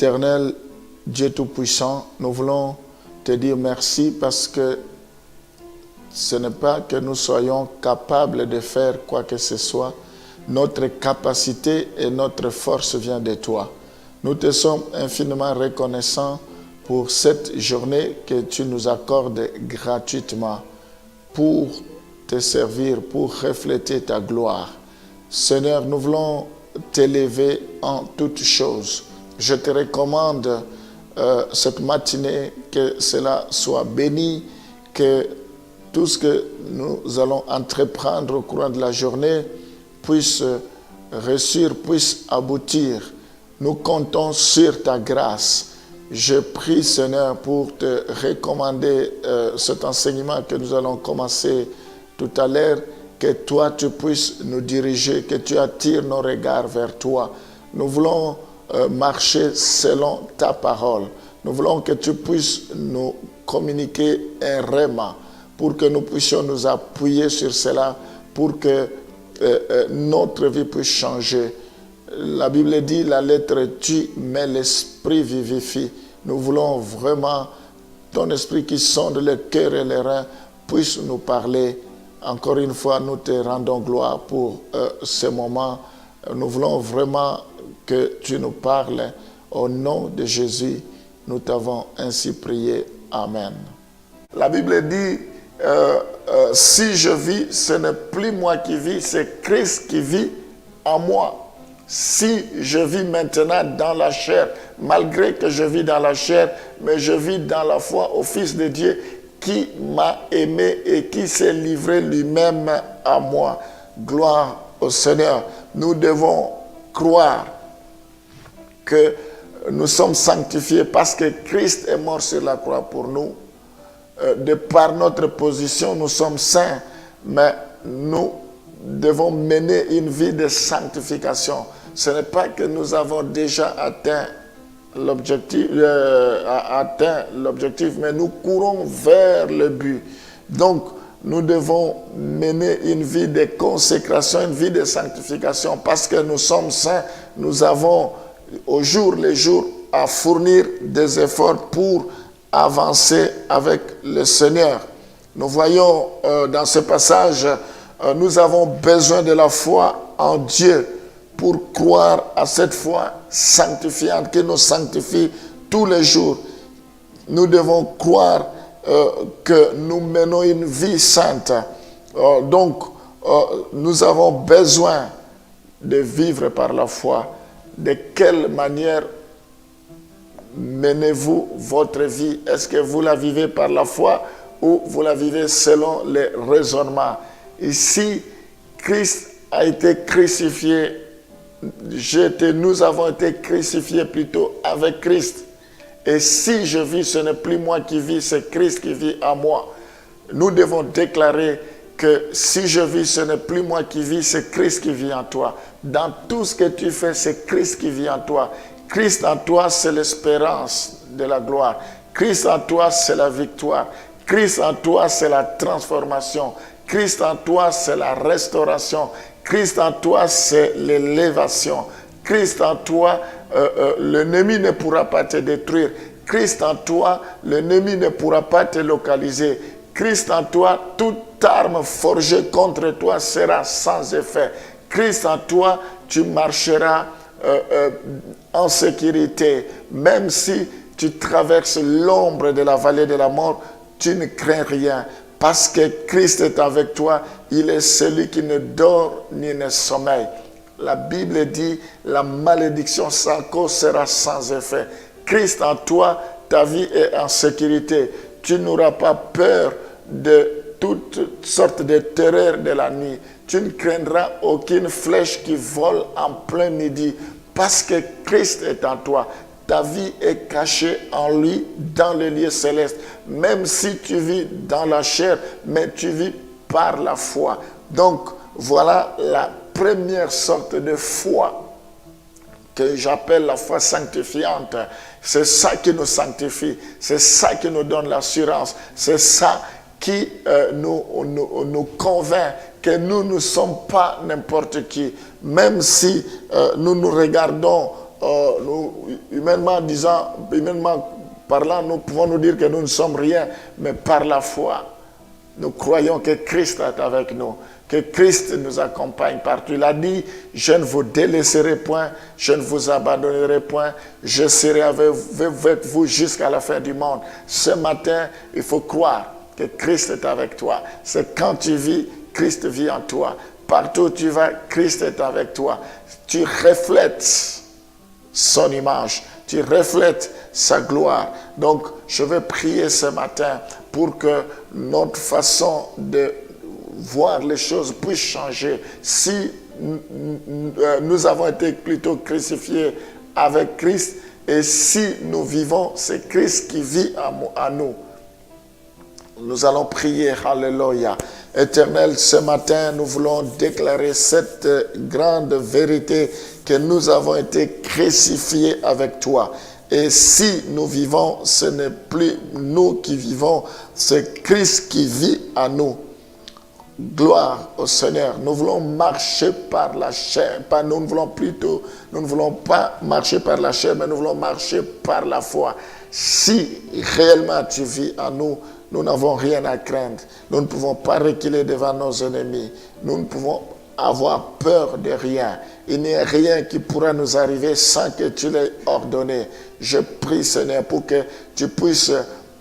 Éternel, Dieu Tout-Puissant, nous voulons te dire merci parce que ce n'est pas que nous soyons capables de faire quoi que ce soit. Notre capacité et notre force vient de toi. Nous te sommes infiniment reconnaissants pour cette journée que tu nous accordes gratuitement pour te servir, pour refléter ta gloire. Seigneur, nous voulons t'élever en toutes choses. Je te recommande cette matinée, que cela soit béni, que tout ce que nous allons entreprendre au courant de la journée puisse réussir, puisse aboutir. Nous comptons sur ta grâce. Je prie, Seigneur, pour te recommander cet enseignement que nous allons commencer tout à l'heure, que toi, tu puisses nous diriger, que tu attires nos regards vers toi. Nous voulons marcher selon ta parole. Nous voulons que tu puisses nous communiquer un rhéma pour que nous puissions nous appuyer sur cela, pour que notre vie puisse changer. La Bible dit, la lettre tue, mais l'esprit vivifie. Nous voulons vraiment, ton esprit qui sonde le cœur et les reins, puisse nous parler. Encore une fois, nous te rendons gloire pour ce moment. Nous voulons vraiment que tu nous parles. Au nom de Jésus, nous t'avons ainsi prié. Amen. La Bible dit, si je vis, ce n'est plus moi qui vis, c'est Christ qui vit en moi. Si je vis maintenant dans la chair, malgré que je vis dans la chair, mais je vis dans la foi au Fils de Dieu qui m'a aimé et qui s'est livré lui-même à moi. Gloire au Seigneur. Nous devons croire que nous sommes sanctifiés parce que Christ est mort sur la croix pour nous. De par notre position, nous sommes saints, mais nous devons mener une vie de sanctification. Ce n'est pas que nous avons déjà atteint l'objectif, mais nous courons vers le but. Donc, nous devons mener une vie de consécration, une vie de sanctification, parce que nous sommes saints. Nous avons au jour le jour à fournir des efforts pour avancer avec le Seigneur. Nous voyons dans ce passage, nous avons besoin de la foi en Dieu pour croire à cette foi sanctifiante qui nous sanctifie tous les jours. Nous devons croire que nous menons une vie sainte. Donc, nous avons besoin de vivre par la foi. De quelle manière menez-vous votre vie? Est-ce que vous la vivez par la foi ou vous la vivez selon les raisonnements? Ici, Christ a été crucifié. Nous avons été crucifiés plutôt avec Christ. Et si je vis, ce n'est plus moi qui vis, c'est Christ qui vit en moi. Nous devons déclarer que si je vis, ce n'est plus moi qui vis, c'est Christ qui vit en toi. Dans tout ce que tu fais, c'est Christ qui vit en toi. Christ en toi, c'est l'espérance de la gloire. Christ en toi, c'est la victoire. Christ en toi, c'est la transformation. Christ en toi, c'est la restauration. Christ en toi, c'est l'élévation. Christ en toi, l'ennemi ne pourra pas te détruire. Christ en toi, l'ennemi ne pourra pas te localiser. Christ en toi, toute arme forgée contre toi sera sans effet. Christ en toi, tu marcheras en sécurité. Même si tu traverses l'ombre de la vallée de la mort, tu ne crains rien. Parce que Christ est avec toi, il est celui qui ne dort ni ne sommeille. La Bible dit, la malédiction sans cause sera sans effet. Christ en toi, ta vie est en sécurité. Tu n'auras pas peur de toutes sortes de terreurs de la nuit. Tu ne craindras aucune flèche qui vole en plein midi. Parce que Christ est en toi. Ta vie est cachée en lui dans le lieu céleste. Même si tu vis dans la chair, mais tu vis par la foi. Donc, voilà la première sorte de foi que j'appelle la foi sanctifiante. C'est ça qui nous sanctifie. C'est ça qui nous donne l'assurance. C'est ça qui nous convainc que nous ne sommes pas n'importe qui. Même si nous nous regardons humainement parlant, nous pouvons nous dire que nous ne sommes rien, mais par la foi, nous croyons que Christ est avec nous, que Christ nous accompagne partout. Il a dit, je ne vous délaisserai point, je ne vous abandonnerai point, je serai avec vous jusqu'à la fin du monde. Ce matin, il faut croire que Christ est avec toi. C'est quand tu vis, Christ vit en toi. Partout où tu vas, Christ est avec toi. Tu reflètes son image, tu reflètes sa gloire. Donc, je vais prier ce matin pour que notre façon de voir les choses puisse changer. Si nous avons été plutôt crucifiés avec Christ, et si nous vivons, c'est Christ qui vit en nous. Nous allons prier, alléluia. Éternel, ce matin, nous voulons déclarer cette grande vérité que nous avons été crucifiés avec toi. Et si nous vivons, ce n'est plus nous qui vivons, c'est Christ qui vit en nous. Gloire au Seigneur. Nous voulons marcher par la chair. Nous ne voulons pas marcher par la chair, mais nous voulons marcher par la foi. Si réellement tu vis en nous, nous n'avons rien à craindre. Nous ne pouvons pas reculer devant nos ennemis. Nous ne pouvons avoir peur de rien. Il n'y a rien qui pourra nous arriver sans que tu l'aies ordonné. Je prie, Seigneur, pour que tu puisses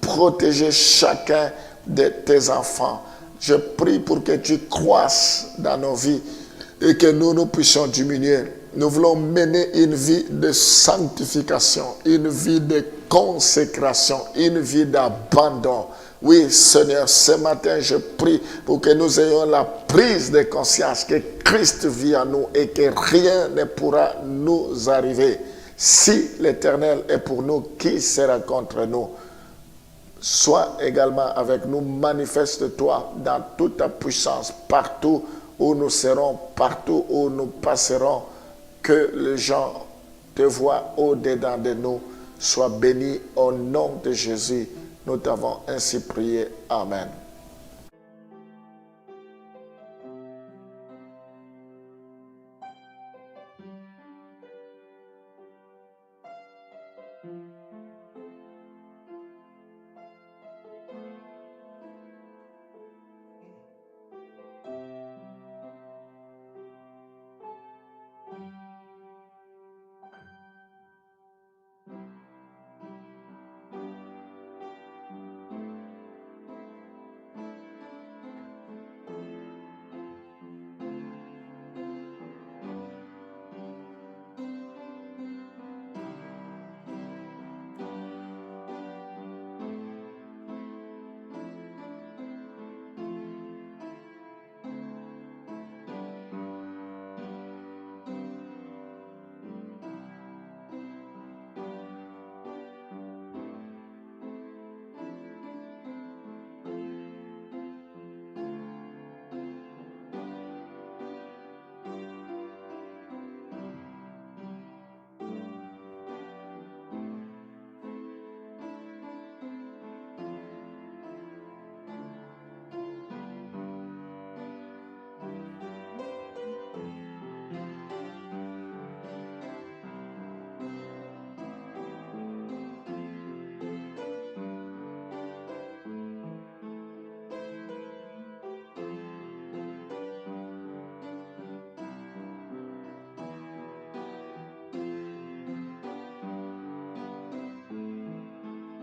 protéger chacun de tes enfants. Je prie pour que tu croisses dans nos vies et que nous puissions diminuer. Nous voulons mener une vie de sanctification, une vie de consécration, une vie d'abandon. Oui, Seigneur, ce matin, je prie pour que nous ayons la prise de conscience que Christ vit en nous et que rien ne pourra nous arriver. Si l'Éternel est pour nous, qui sera contre nous? Sois également avec nous, manifeste-toi dans toute ta puissance, partout où nous serons, partout où nous passerons, que les gens te voient au-dedans de nous. Sois béni au nom de Jésus. Nous t'avons ainsi prié. Amen.